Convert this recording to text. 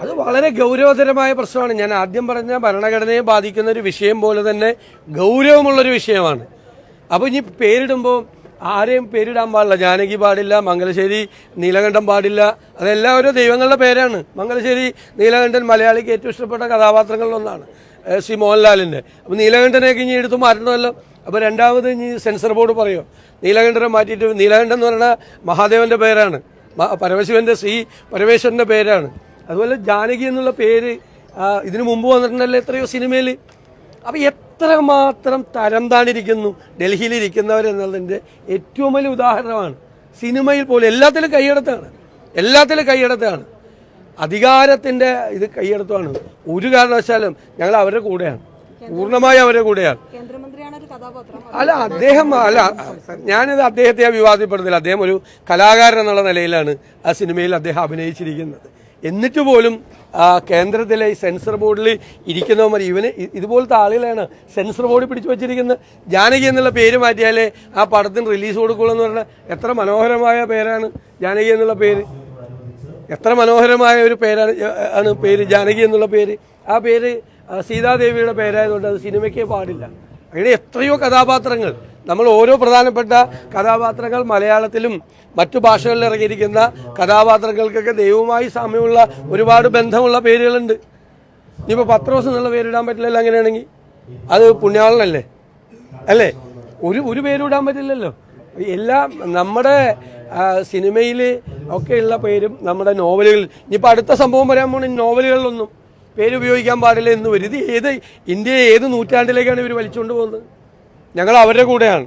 അത് വളരെ ഗൗരവതരമായ പ്രശ്നമാണ്. ഞാൻ ആദ്യം പറഞ്ഞ ഭരണഘടനയെ ബാധിക്കുന്ന ഒരു വിഷയം പോലെ തന്നെ ഗൗരവമുള്ളൊരു വിഷയമാണ്. അപ്പോൾ ഇനി പേരിടുമ്പോൾ ആരെയും പേരിടാൻ പാടില്ല. ജാനകി പാടില്ല, മംഗലശ്ശേരി നീലകണ്ഠൻ പാടില്ല. അതെല്ലാം ഓരോ ദൈവങ്ങളുടെ പേരാണ്. മംഗലശ്ശേരി നീലകണ്ഠൻ മലയാളിക്ക് ഏറ്റവും ഇഷ്ടപ്പെട്ട കഥാപാത്രങ്ങളിലൊന്നാണ്, ശ്രീ മോഹൻലാലിൻ്റെ. അപ്പോൾ നീലകണ്ഠനെയൊക്കെ ഇനി എടുത്ത് മാറ്റണമല്ലോ. അപ്പോൾ രണ്ടാമത് ഇനി സെൻസർ ബോർഡ് പറയുമോ നീലകണ്ഠനെ മാറ്റിയിട്ട്? നീലകണ്ഠൻ എന്ന് പറയുന്ന മഹാദേവൻ്റെ പേരാണ്, പരമശിവൻ്റെ ശ്രീ പരമേശ്വരൻ്റെ പേരാണ്. അതുപോലെ ജാനകി എന്നുള്ള പേര് ഇതിനു മുമ്പ് വന്നിട്ടുണ്ടല്ലോ എത്രയോ സിനിമയിൽ. അപ്പോൾ എത്രമാത്രം തരം താണിരിക്കുന്നു ഡൽഹിയിലിരിക്കുന്നവരെന്നുള്ളതിൻ്റെ ഏറ്റവും വലിയ ഉദാഹരണമാണ്. സിനിമയിൽ പോലും എല്ലാത്തിലും കൈയടത്താണ്. അധികാരത്തിൻ്റെ ഇത് കൈയടത്താണ്. ഒരു കാരണവശാലും ഞങ്ങൾ അവരുടെ കൂടെയാണ്, പൂർണ്ണമായി അവരുടെ കൂടെയാണ്. ഞാനിത് അദ്ദേഹത്തെ വിവാദപ്പെടുന്നില്ല. അദ്ദേഹം ഒരു കലാകാരൻ എന്നുള്ള നിലയിലാണ് ആ സിനിമയിൽ അദ്ദേഹം അഭിനയിച്ചിരിക്കുന്നത്. എന്നിട്ട് പോലും കേന്ദ്രത്തിലെ സെൻസർ ബോർഡിൽ ഇരിക്കുന്നവന്മാർ ഇവന് ഇതുപോലത്തെ ആളുകളാണ് സെൻസർ ബോർഡിൽ പിടിച്ചു വച്ചിരിക്കുന്നത്. ജാനകി എന്നുള്ള പേര് മാറ്റിയാലേ ആ പടത്തിന് റിലീസ് കൊടുക്കുള്ളൂ എന്ന് പറഞ്ഞാൽ എത്ര മനോഹരമായ പേരാണ് ജാനകി എന്നുള്ള പേര്. എത്ര മനോഹരമായ ഒരു പേരാണ് പേര് ജാനകി എന്നുള്ള പേര്. ആ പേര് സീതാദേവിയുടെ പേരായതുകൊണ്ട് അത് സിനിമയ്ക്കേ പാടില്ല. അങ്ങനെ എത്രയോ കഥാപാത്രങ്ങൾ, നമ്മൾ ഓരോ പ്രധാനപ്പെട്ട കഥാപാത്രങ്ങൾ മലയാളത്തിലും മറ്റു ഭാഷകളിൽ ഇറങ്ങിയിരിക്കുന്ന കഥാപാത്രങ്ങൾക്കൊക്കെ ദൈവവുമായി സാമ്യമുള്ള ഒരുപാട് ബന്ധമുള്ള പേരുകളുണ്ട്. ഇനിയിപ്പോൾ പത്രോസ് എന്നുള്ള പേരിടാൻ പറ്റില്ലല്ലോ. അങ്ങനെയാണെങ്കിൽ അത് പുണ്യാളനല്ലേ അല്ലേ? ഒരു പേരിടാൻ പറ്റില്ലല്ലോ. എല്ലാം നമ്മുടെ സിനിമയിൽ ഒക്കെയുള്ള പേരും നമ്മുടെ നോവലുകളിൽ, ഇനിയിപ്പോൾ അടുത്ത സംഭവം വരാൻ പോണ നോവലുകളിലൊന്നും പേര് ഉപയോഗിക്കാൻ പാടില്ല എന്ന് വരും. ഇത് ഇന്ത്യയെ ഏത് നൂറ്റാണ്ടിലേക്കാണ് ഇവർ വലിച്ചുകൊണ്ട് പോകുന്നത്? ഞങ്ങൾ അവരുടെ കൂടെയാണ്.